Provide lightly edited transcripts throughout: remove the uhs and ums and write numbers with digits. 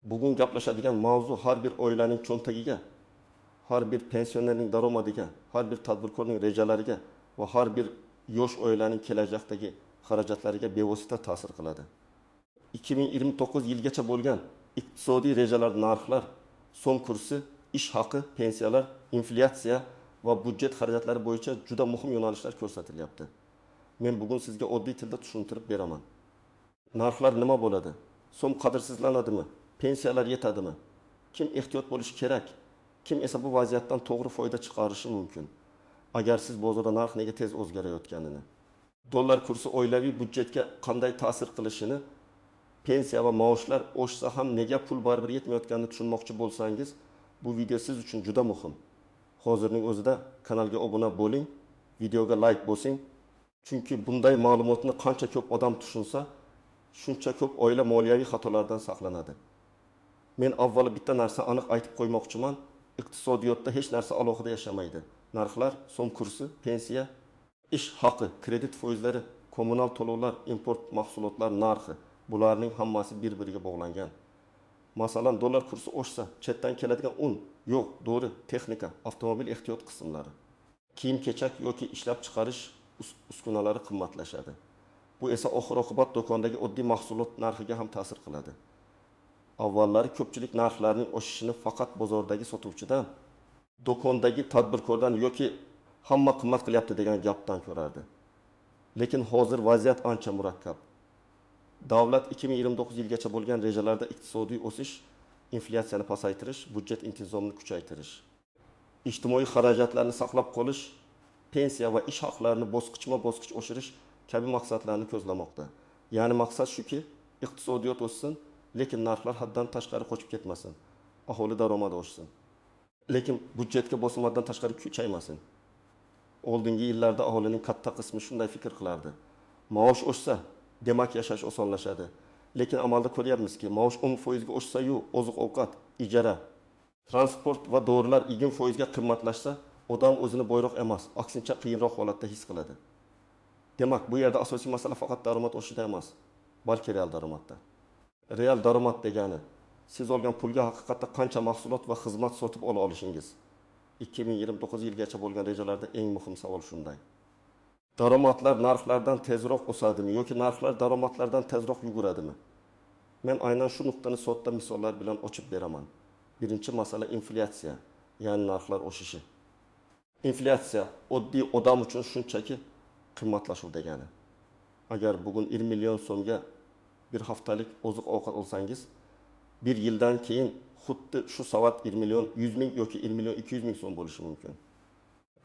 Bugun gaplashadigan mavzu har bir oilaning cho'ntagiga, har bir pensionerning daromadiga, har bir tadbirkorning rejalariga va har bir yosh oilaning kelajakdagi xarajatlariga bevosita ta'sir qiladi. 2029 yilgacha bo'lgan iqtisodiy rejalar, narxlar, so'm kursi, ish haqi, pensiyalar, inflyatsiya va budjet xarajatlari bo'yicha juda muhim yo'nalishlar ko'rsatilyapti. Men bugun sizga oddiy tilda tushuntirib beraman. Narxlar nima bo'ladi? So'm qadrsizlanadimi? Pensiyalar yetadimi? Kim ehtiyot bo'lishi kerak? Kim esa bu vaziyatdan to'g'ri foyda chiqarishi mumkin? Agar siz bozorda narx nega tez o'zgarayotganini, dollar kursi oilaviy budjetga qanday ta'sir qilishini, pensiya va maoshlar oshsa ham nega pul baribir yetmayotganini tushunmoqchi bo'lsangiz, bu video siz uchun juda muhim. Hozirning o'zida kanalga obuna bo'ling, videoga like bosing. Chunki bunday ma'lumotni qancha ko'p odam tushunsa, shuncha ko'p oila moliyaviy xatolardan saqlanadi. Men avvalo bitta narsa aniq aytib qo'ymoqchiman. Iqtisodiyotda hech narsa alohida yashamaydi. Narxlar, so'm kursi, pensiya, ish haqi, kredit foizlari, kommunal to'lovlar, import mahsulotlar narxi, bularning hammasi bir-biriga bog'langan. Masalan, dollar kursi oshsa, chetdan keladigan un, yo'q, dori, texnika, avtomobil ehtiyot qismlari, kiyim-kechak yoki ishlab chiqarish uskunalari qimmatlashadi. Bu esa oxir-oqibat do'kondagi oddiy mahsulot narxiga ham ta'sir qiladi. Avvallari ko'pchilik narxlarning oshishini faqat bozordagi sotuvchidan, do'kondagi tadbirkordan yoki hamma qimmat qilyapti degan gapdan ko'rardi. Lekin hozir vaziyat ancha murakkab. Davlat 2029 yilgacha bo'lgan rejalarda iqtisodiy o'sish, inflyatsiyani pasaytirish, budjet intizomini kuchaytirish, ijtimoiy xarajatlarni saqlab qolish, pensiya va ish haqlarini bosqichma-bosqich oshirish kabi maqsadlarni ko'zlamoqda. Ya'ni maqsad shuki, iqtisodiyot o'ssin, lekin narxlar haddan tashqari qochib ketmasin. Aholi daromadi oshsin. Lekin budjetga bosim haddan tashqari kuchaymasin. Oldingi yillarda aholining katta qismi shunday fikr qilardi. Maosh oshsa, demak yashash osonlashadi. Lekin amalda ko'ryapmizki, maosh 10% ga oshsa-yu, oziq-ovqat, ijara, transport va dorilar 20% ga qimmatlashsa, odam o'zini boyroq emas, aksincha qiyinroq holatda his qiladi. Demak, bu yerda asosiy masala faqat daromad oshishida emas, balki real daromadda. Real daromad degani siz olgan pulga haqiqatda qancha mahsulot va xizmat sotib ola olishingiz. 2029 yilgacha bo'lgan rejalarda eng muhim savol shunday. Daromadlar narxlardan tezroq o'sadimi yoki narxlar daromadlardan tezroq yuguradimi? Men aynan shu nuqtani sodda misollar bilan ochib beraman. Birinchi masala inflyatsiya, ya'ni narxlar oshishi. Inflyatsiya oddiy odam uchun shunchaki qimmatlashuv degani. Agar bugun 20 million so'mga bir haftalik oziq-ovqat olsangiz, bir yildan keyin xuddi shu savat 1 million 100 ming yoki 1 million 200 ming so'm bo'lishi mumkin.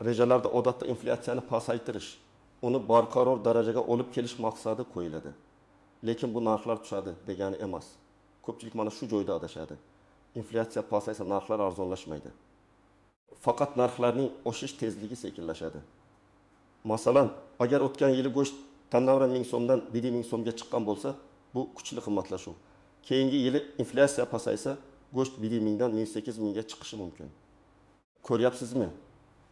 Rejalarda odatda inflyatsiyani pasaytirish, uni barqaror darajaga olib kelish maqsadi qo'yiladi. Lekin bu narxlar tushadi degani emas. Ko'pchilik mana shu joyda adashadi. Inflyatsiya pasaysa narxlar arzonlashmaydi. Faqat narxlarning oshish tezligi sekinlashadi. Masalan, agar o'tgan yili go'sht tannavran 1000 so'mdan 1000 so'mga chiqqan bo'lsa, bu kuchli qimmatlashuv. Keyingi yili inflyatsiya pasaysa, go'sht 1000 dan 18 ga chiqishi mumkin. Ko'ryapsizmi?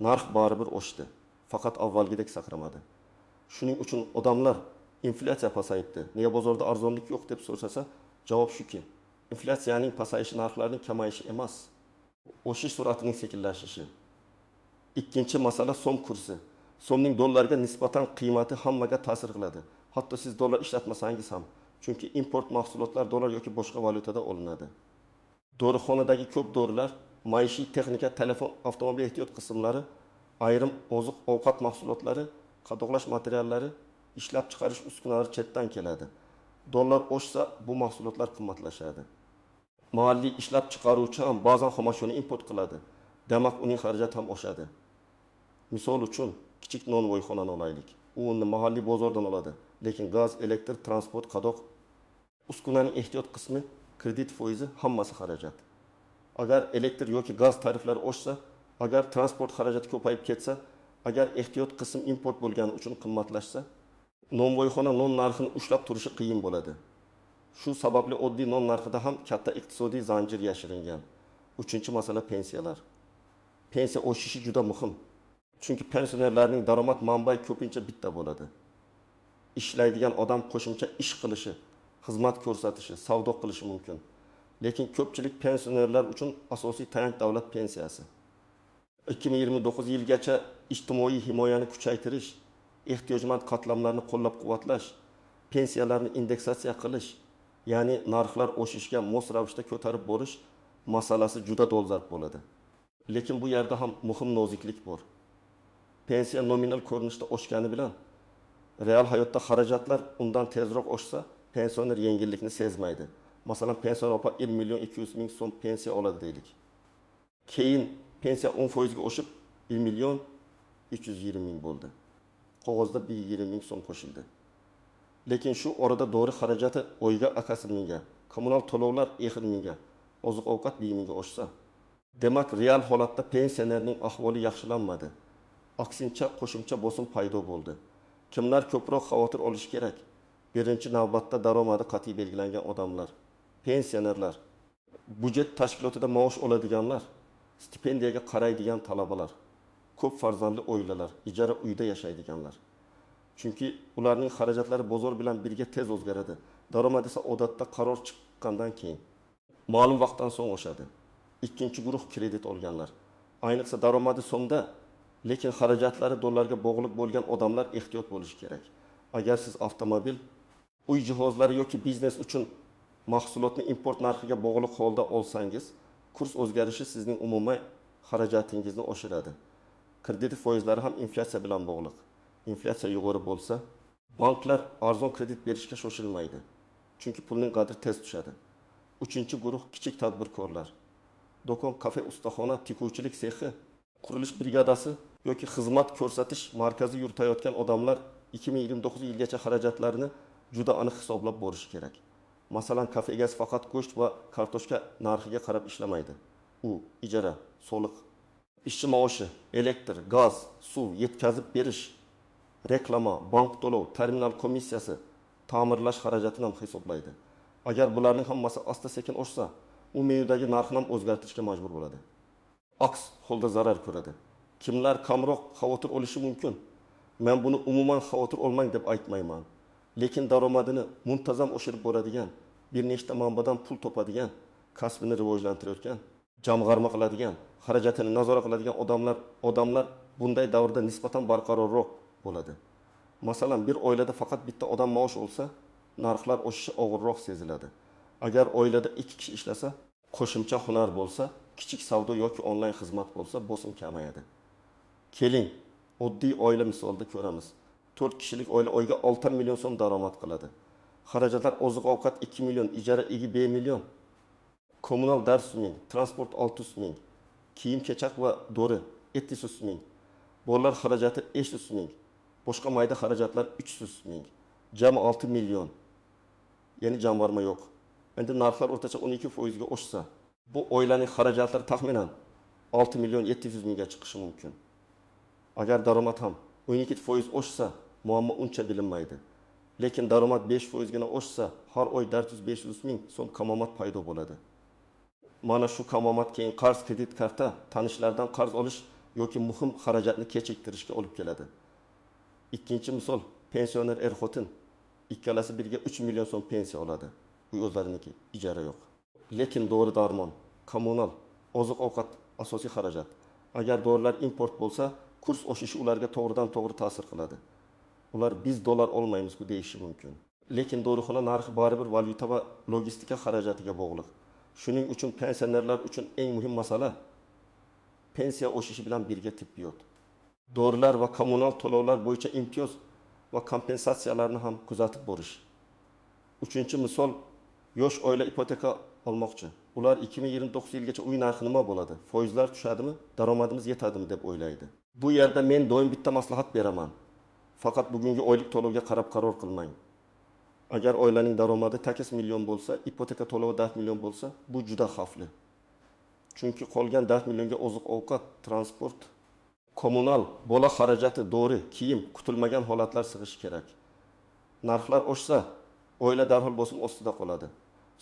Narx baribir oshdi, faqat avvalgidek saqramadi. Shuning uchun odamlar inflyatsiya pasayibdi, nega bozorda arzonlik yo'q deb so'rasa, javob shuki, inflyatsiyaning pasayishi narxlarning kamayishi emas, o'sish sur'atining sekinlashishi. Ikkinchi masala so'm kursi. So'mning dollarga nisbatan qiymati hammaga ta'sir qiladi. Hatto siz dollar ishlatmasangiz ham, chunki import mahsulotlar dollar yoki boshqa valyutada olinadi. Dorixonadagi ko'p dorilar, maishiy texnika, telefon, avtomobil ehtiyot qismlari, ayrim oziq-ovqat mahsulotlari, qadoqlash materiallari, ishlab chiqarish uskunalari chetdan keladi. Dollar oshsa, bu mahsulotlar qimmatlashadi. Mahalliy ishlab chiqaruvchi ham ba'zan xomashyoni import qiladi. Demak, uning xarajati ham oshadi. Misol uchun, kichik nonvoyxonani olaylik. U uni mahalliy bozordan oladi, lekin gaz, elektr, transport, qadoq, uskunaning ehtiyot qismi, kredit foizi hammasi xarajat. Agar elektr yoki gaz tariflari oshsa, agar transport xarajati ko'payib ketsa, agar ehtiyot qism import bo'lgani uchun qimmatlashsa, nonvoyxona non narxini ushlab turishi qiyin bo'ladi. Shu sababli oddiy non narxida ham katta iqtisodiy zanjir yashiringan. Uchinchi masala pensiyalar. Pensiya oshishi juda muhim. Chunki pensionerlarning daromad manbai ko'pincha bitta bo'ladi. Ishlaydigan odam qo'shimcha ish qilishi, xizmat ko'rsatishi, savdo qilishi mumkin. Lekin ko'pchilik pensionerlar uchun asosiy tayanch davlat pensiyasi. 2029 yilgacha ijtimoiy himoyani kuchaytirish, ehtiyojmand qatlamlarni qo'llab-quvvatlash, pensiyalarni indeksatsiya qilish, ya'ni narxlar o'sishga mos ravishda ko'tarib borish masalasi juda dolzarb bo'ladi. Lekin bu yerda ham muhim noziklik bor. Pensiya nominal ko'rinishda oshgani bilan real hayotda xarajatlar undan tezroq oshsa, pensioner yengillikni sezmaydi. Masalan, pensioner opa 1 million 200 ming so'm pensiya oladi deylik. Keyin pensiya 10% ga oshib 1 million 320 ming bo'ldi. Qog'ozda 120 ming so'm qo'shildi. Lekin shu orada dori xarajati oyga akasi mingga, kommunal to'lovlar ehir mingga, oziq-ovqat 1 mingga oshsa, demak real holatda pensionerning ahvoli yaxshilanmadi. Aksincha qo'shimcha bosim paydo bo'ldi. Kimlar ko'proq xavotir olishi kerak? Birinchi navbatda daromadi qat'iy belgilangan odamlar, pensionerlar, budjet tashkilotida maosh oladiganlar, stipendiyaga qaraydigan talabalar, ko'p farzandli oilalar, ijara uyda yashaydiganlar. Chunki ularning xarajatlari bozor bilan birga tez o'zgaradi. Daromad esa odatda qaror chiqqandan keyin ma'lum vaqtdan so'ng oshadi. Ikkinchi guruh kredit olganlar, ayniqsa daromadi so'mda, lekin xarajatlari dollarga bog'liq bo'lgan odamlar ehtiyot bo'lishi kerak. Agar siz avtomobil, uy jihozlari yoki biznes uchun mahsulotni import narxiga bog'liq holda olsangiz, kurs o'zgarishi sizning umumiy xarajatingizni oshiradi. Kredit foizlari ham inflyatsiya bilan bog'liq. Inflyatsiya yuqori bo'lsa, banklar arzon kredit berishga shoshilmaydi. Chunki pulning qadri tez tushadi. Uchinchi guruh kichik tadbirkorlar. Do'kon, kafe, ustaxona, tikuvchilik sexi, qurilish brigadasi yoki xizmat ko'rsatish markazi yuritayotgan odamlar 2029 yilgacha xarajatlarini juda aniq hisoblab borishi kerak. Masalan, kafe egasi faqat go'sht va kartoshka narxiga qarab ishlamaydi. U ijara, soliq, ishchi maoshi, elektr, gaz, suv yetkazib berish, reklama, bank to'lov, terminal komissiyasi, ta'mirlash xarajatini ham hisoblaydi. Agar bularning hammasi asta-sekin oshsa, u menudagi narxni ham o'zgartirishga majbur bo'ladi. Aks holda zarar ko'radi. Kimlar kamroq xavotir olishi mumkin? Men buni umuman xavotir olmang deb aytmayman. Lekin daromadini muntazam oshirib boradigan, bir nechta manbadan pul topadigan, kasbini rivojlantirayotgan, jamg'arma qiladigan, xarajatini nazorat qiladigan odamlar bunday davrda nisbatan barqarorroq bo'ladi. Masalan, bir oilada faqat bitta odam maosh olsa, narxlar oshishi og'irroq seziladi. Agar oilada 2 kishi ishlasa, qo'shimcha hunar bo'lsa, kichik savdo yoki onlayn xizmat bo'lsa, bosim kamayadi. Keling, oddiy oila misolida ko'ramiz. 4 kishilik oila oyga 6 million so'm daromad qiladi. Xarajatlar oziq-ovqat 2 million, ijara 2 million, kommunal dars ming, transport 600 ming, kiyim-kechak va dori 700 ming, bolalar xarajati 500 ming, boshqa mayda xarajatlar 300 ming, jami 6 million. Ya'ni jamg'arma yo'q. Endi narxlar o'rtacha 12% ga oshsa, bu oilaning xarajatlari taxminan 6 million 700 mingga chiqishi mumkin. Agar daromad ham 12% oshsa, muammo uncha bilinmaydi. Lekin daromad 5% gina oshsa, har oy 400-500 ming so'm kamomat paydo bo'ladi. Mana shu kamomat keyin qarz, kredit karta, tanishlardan qarz olish yoki muhim xarajatni kechiktirishga olib keladi. Ikkinchi misol, pensioner er-xotin ikkalasi birga 3 million so'm pensiya oladi. Bu o'zlariniki, ijara yo'q. Lekin dori-darmon, kommunal, oziq-ovqat asosiy xarajat. Agar dorilar import bo'lsa, kurs oshishi ularga to'g'ridan-to'g'ri ta'sir qiladi. Ular biz dollar olmaymiz-ku deyishi mumkin. Lekin dorixona narxi baribir valyuta va logistika xarajatiga bog'liq. Shuning uchun pensionerlar uchun eng muhim masala pensiya oshishi bilan birga tibbiyot. Dorilar va kommunal to'lovlar bo'yicha imtiyoz va kompensatsiyalarni ham kuzatib borish. Uchinchi misol, yosh oila ipoteka olmoqchi. Ular 2029 yilgacha uy narxi nima bo'ladi? Foizlar tushadimi? Daromadimiz yetadimi deb o'ylaydi. Bu yerda men doim bitta maslahat beraman. Faqat bugungi oylik to'lovga qarab qaror qilmang. Agar oilaning daromadi 8 million bo'lsa, ipoteka to'lovi 4 million bo'lsa, bu juda xavfli. Chunki qolgan 4 millionga oziq-ovqat, transport, kommunal, bola xarajati, dori, kiyim, kutilmagan holatlar sig'ishi kerak. Narxlar oshsa, oila darhol bosim ostida qoladi.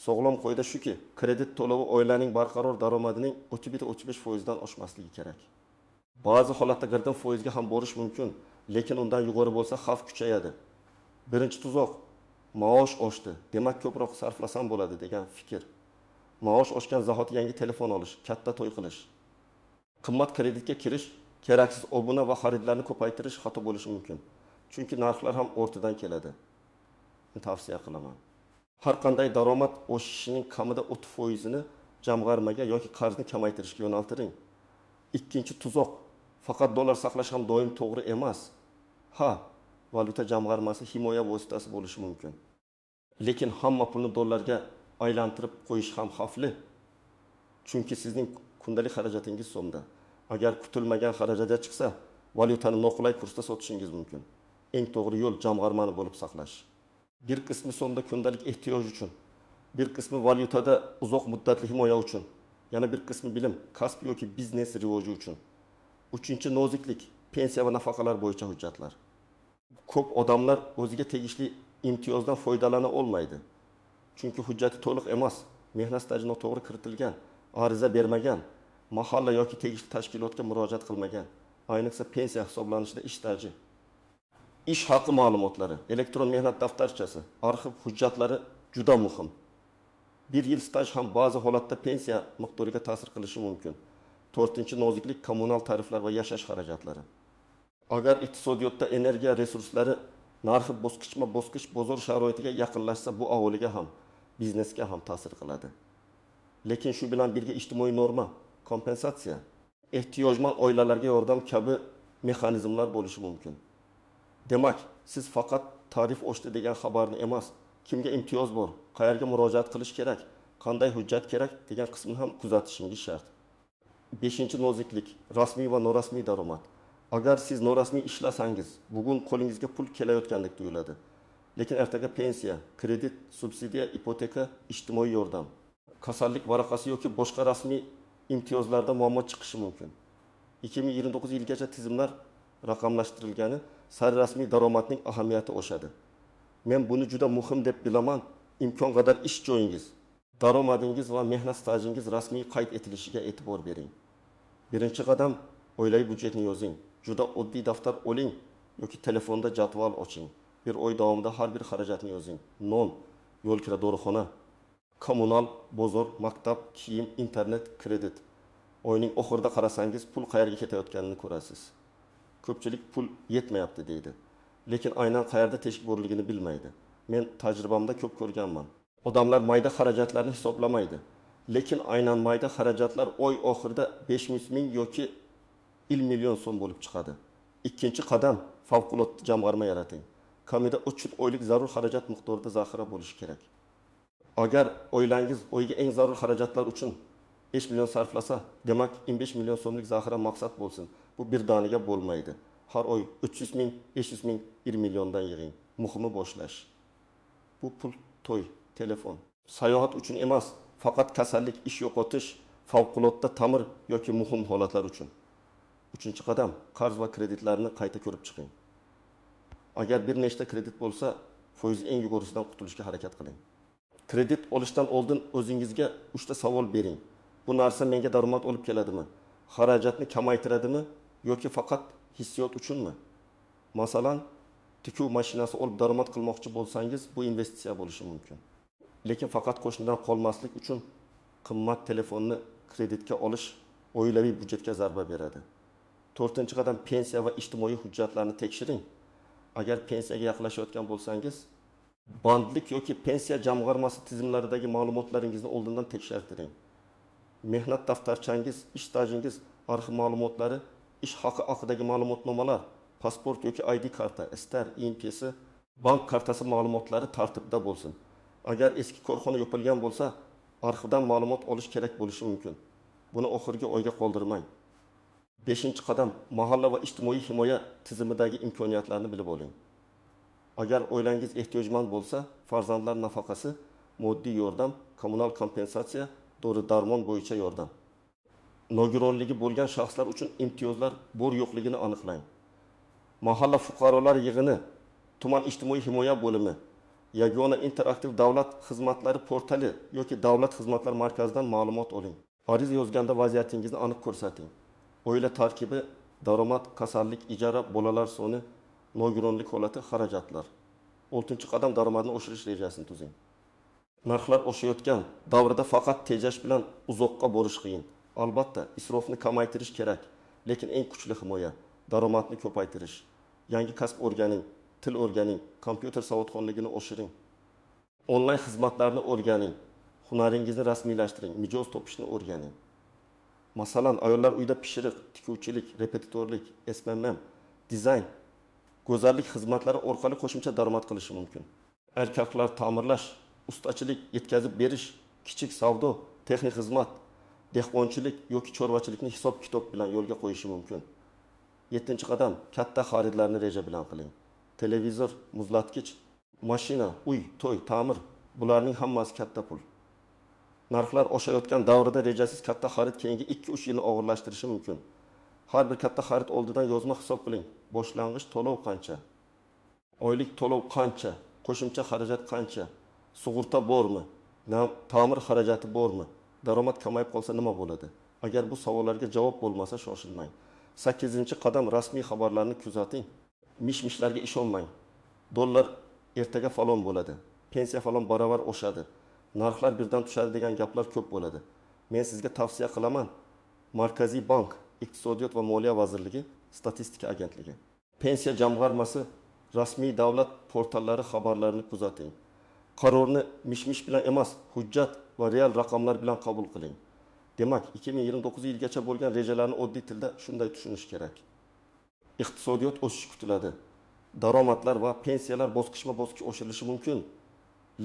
Sog'lom qoida shuki, kredit to'lovi oilaning barqaror daromadining 31-35% dan oshmasligi kerak. Ba'zi holatda girdim foizga ham borish mumkin, lekin undan yuqori bo'lsa xavf kuchayadi. Birinchi tuzoq, maosh oshdi, demak ko'proq sarflasam bo'ladi degan fikr. Maosh oshgan zahoti yangi telefon olish, katta to'y qilish. Qimmat kreditga kirish, keraksiz obuna va xaridlarni ko'paytirish xato bo'lishi mumkin. Chunki narxlar ham o'rtadan keladi. Men tavsiya qilaman. Har qanday daromad o'sishining kamida 30%ni jamg'armaga yoki qarzni kamaytirishga yo'naltiring. Ikkinchi tuzoq, faqat dollar saqlash ham doim to'g'ri emas. Ha, valyuta jamg'armasi himoya vositasi bo'lishi mumkin. Lekin hamma pulni dollarga aylantirib qo'yish ham xavfli. Chunki sizning kundalik xarajatingiz so'mda. Agar kutilmagan xarajatlar chiqsa, valyutani noqulay kursda sotishingiz mumkin. Eng to'g'ri yo'l jamg'armani bo'lib saqlash. Bir qismi so'mda kundalik ehtiyoj uchun, bir qismi valyutada uzoq muddatli himoya uchun, yana bir qismi bilim, kasb yoki biznes rivoji uchun. Uchinchi noziklik, pensiya va nafaqalar bo'yicha hujjatlar. Ko'p odamlar o'ziga tegishli imtiyozdan foydalana olmaydi. Chunki hujjati to'liq emas, mehnat staji noto'g'ri kiritilgan, ariza bermagan, mahalla yoki tegishli tashkilotga murojaat qilmagan. Ayniqsa pensiya hisoblanishida ish staji. Ish haqi ma'lumotlari, elektron mehnat daftarchasi, arxiv hujjatlari juda muhim. Bir yil staj ham ba'zi holatda pensiya miqdoriga ta'sir qilishi mumkin. 4-noziklik kommunal tariflar va yashash xarajatlari. Agar iqtisodiyotda energiya resurslari narxi bosqichma-bosqich bozor sharoitiga yaqinlashsa, bu aholiga ham, biznesga ham ta'sir qiladi. Lekin shu bilan birga ijtimoiy norma, kompensatsiya, ehtiyojmand oilalarga yordam kabi mexanizmlar bo'lishi mumkin. Demak, siz faqat tarif oshdi degan xabarni emas, kimga imtiyoz bor, qayerga murojaat qilish kerak, qanday hujjat kerak degan qismini ham kuzatishingiz shart. 5-noziklik, rasmiy va norasmiy daromad. Agar siz norasmiy ishlasangiz, bugun qo'lingizga pul kelayotgandek tuyuladi. Lekin ertaga pensiya, kredit, subsidiya, ipoteka, ijtimoiy yordam, kasallik varaqasi yoki boshqa rasmiy imtiyozlarda muammo chiqishi mumkin. 2029 yilgacha tizimlar raqamlashtirilgani sari rasmiy daromadning ahamiyati oshadi. Men buni juda muhim deb bilaman. Imkon qadar ish joyingiz, daromadingiz va mehnat stajingiz rasmiy qayd etilishiga e'tibor bering. Birinchi qadam, oilaviy byudjetni yozing. Juda oddiy daftar oling yoki telefonda jadval oching. Bir oy davomida har bir xarajatni yozing. Non, yo'l kira, dorixona, kommunal, bozor, maktab, kiyim, internet, kredit. Oyning oxirida qarasangiz, pul qayerga ketayotganini ko'rasiz. Ko'pchilik pul yetmayapti deydi. Lekin aynan qayerda teshik borligini bilmaydi. Men tajribamda ko'p ko'rganman. Odamlar mayda xarajatlarni hisoblamaydi. Lekin aynan mayda xarajatlar oy oxirida 500 ming yoki 1 million so'm bo'lib chiqadi. Ikkinchi qadam, favqulodda jamg'arma yarating. Kamida 3 oylik zarur xarajat miqdorida zaxira bo'lishi kerak. Agar oilangiz oyga eng zarur xarajatlar uchun 5 million sarflasa, demak 25 million so'mlik zaxira maqsad bo'lsin. Bu bir daniga bo'lmaydi. Har oy 300 ming, 500 ming, 1 milliondan yig'ing. Muhimi boshlash. Bu pul to'y, telefon, sayohat uchun emas, faqat kasallik, ish yo'qotish, favqulodda ta'mir yoki muhim holatlar uchun. Uchinchi qadam, qarz va kreditlarni qayta ko'rib chiqing. Agar bir nechta kredit bo'lsa, foiz eng yuqorisidan qutulishga harakat qiling. Kredit olishdan oldin o'zingizga 3 ta savol bering. Bu narsa menga daromad olib keladimi? Xarajatni kamaytiradimi yoki faqat hissiyot uchunmi? Masalan, tikuv mashinasi olib daromad qilmoqchi bo'lsangiz, bu investitsiya bo'lishi mumkin. Lekin faqat qo'shnidan qolmaslik uchun qimmat telefonni kreditga olish oilaviy byudjetga zarba beradi. 4-qadam, pensiya va ijtimoiy hujjatlarni tekshiring. Agar pensiyaga yaqinlashayotgan bo'lsangiz, bandlik yoki pensiya jamg'armasi tizimlaridagi ma'lumotlaringizni oldindan tekshirtiring. Mehnat daftarchangiz, ish stajingiz, arxiv ma'lumotlari, ish haqi haqidagi ma'lumotnomalar, pasport yoki ID karta, istar, INP'si, bank kartasi ma'lumotlari tartibda bo'lsin. Agar eski korxona yopilgan bo'lsa, arxivdan ma'lumot olish kerak bo'lishi mumkin. Buni oxirgi oyga qoldirmang. 5-qadam, mahalla va ijtimoiy himoya tizimidagi imkoniyatlarni bilib oling. Agar oilangiz ehtiyojmand bo'lsa, farzandlar nafaqasi, moddiy yordam, kommunal kompensatsiya, dori-darmon bo'yicha yordam. Nogironligi bo'lgan shaxslar uchun imtiyozlar bor-yo'qligini aniqlang. Mahalla fuqarolar yig'ini, tuman ijtimoiy himoya bo'limi, yagona interaktiv davlat xizmatlari portali yoki davlat xizmatlar markazidan ma'lumot oling. Ariza yozganda vaziyatingizni aniq ko'rsating. Oila tarkibi, daromad, kasallik, ijara, bolalar soni, nogironlik holati, xarajatlar. 6-qadam, daromadni oshirish rejasini tuzing. Narxlar oshayotgan davrda faqat tejash bilan uzoqqa borish qiyin. Albatta, isrofni kamaytirish kerak, lekin eng kuchli himoya daromadni ko'paytirish. Yangi kasb o'rganing, til o'rganing, kompyuter savodxonligini oshiring. Onlayn xizmatlarni o'rganing, hunaringizni rasmiylashtiring, mijoz topishni o'rganing. Masalan, ayollar uyda pishiriq, tikuvchilik, repetitorlik, SMM, dizayn, go'zallik xizmatlari orqali qo'shimcha daromad qilishi mumkin. Erkaklar ta'mirlash, ustachilik, yetkazib berish, kichik savdo, texnik xizmat, dehqonchilik yoki chorvachilikni hisob-kitob bilan yo'lga qo'yishi mumkin. 7-qadam, katta xaridlarni reja bilan qiling. Televizor, muzlatgich, mashina, uy, to'y, ta'mir, bularning hammasi katta pul. Narxlar oshayotgan davrda rejasiz katta xarid keyingi 2-3 yilni og'irlashtirishi mumkin. Har bir katta xarid oldidan yozma hisob qiling. Boshlang'ich to'lov qancha? Oylik to'lov qancha? Qo'shimcha xarajat qancha? Sug'urta bormi? Ta'mir xarajati bormi? Daromad kamayib qolsa nima bo'ladi? Agar bu savollarga javob bo'lmasa shoshilmang. 8-qadam, rasmiy xabarlarni kuzating. Mish-mishlarga ishonmang. Dollar ertaga falon bo'ladi. Pensiya falon barobar oshadi. Narxlar birdan tushadi degan gaplar ko'p bo'ladi. Men sizga tavsiya qilaman. Markaziy bank, Iqtisodiyot va Moliya vazirligi, Statistika agentligi, Pensiya jamg'armasi, rasmiy davlat portallari xabarlarini kuzating. Qarorni mish-mish bilan emas, hujjat va real raqamlar bilan qabul qiling. Demak, 2029 yilgacha bo'lgan rejalarni oddiy tilda shunday tushunish kerak. Iqtisodiyot o'sishi kutiladi. Daromadlar va pensiyalar bosqichma-bosqich oshirilishi mumkin,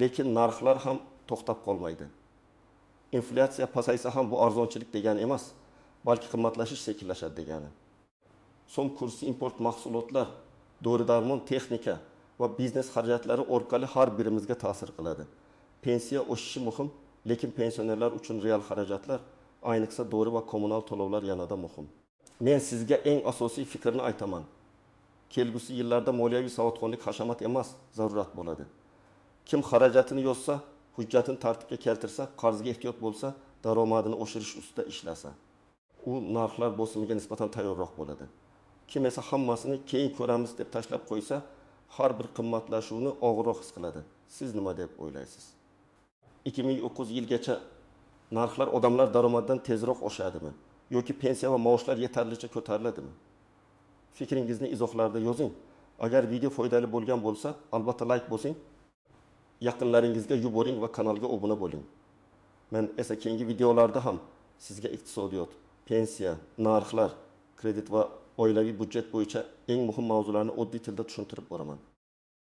lekin narxlar ham to'xtab qolmaydi. Inflyatsiya pasaysa ham bu arzonchilik degani emas, balki qimmatlashish sekinlashadi degani. So'm kursi, import mahsulotlar, dori-darmon, texnika va biznes xarajatlari orqali har birimizga ta'sir qiladi. Pensiya o'sishi muhim, lekin pensionerlar uchun real xarajatlar, ayniqsa dori va kommunal to'lovlar yanada muhim. Men sizga eng asosiy fikrni aytaman. Kelgusi yillarda moliyaviy savodxonlik hashamat emas, zarurat bo'ladi. Kim xarajatini yozsa, hujjatini tartibga keltirsa, qarzga ehtiyot bo'lsa, daromadini oshirish ustida ishlasa, u narxlar bosimiga nisbatan tayyorroq bo'ladi. Kim esa hammasini keyin ko'ramiz deb tashlab qo'ysa, har bir qimmatlashuvni og'irroq his qiladi. Siz nima deb o'ylaysiz? 2009 yilgacha narxlar odamlar daromadidan tezroq oshadimi yoki pensiya va maoshlar yetarlicha ko'tariladimi? Fikringizni izohlarda yozing. Agar video foydali bo'lgan bo'lsa, albatta like bosing. Yaqinlaringizga yuboring va kanalga obuna bo'ling. Men esa keyingi videolarda ham sizga iqtisodiyot, pensiya, narxlar, kredit va oilaviy budjet bo'yicha eng muhim mavzularni oddiy tilda tushuntirib boraman.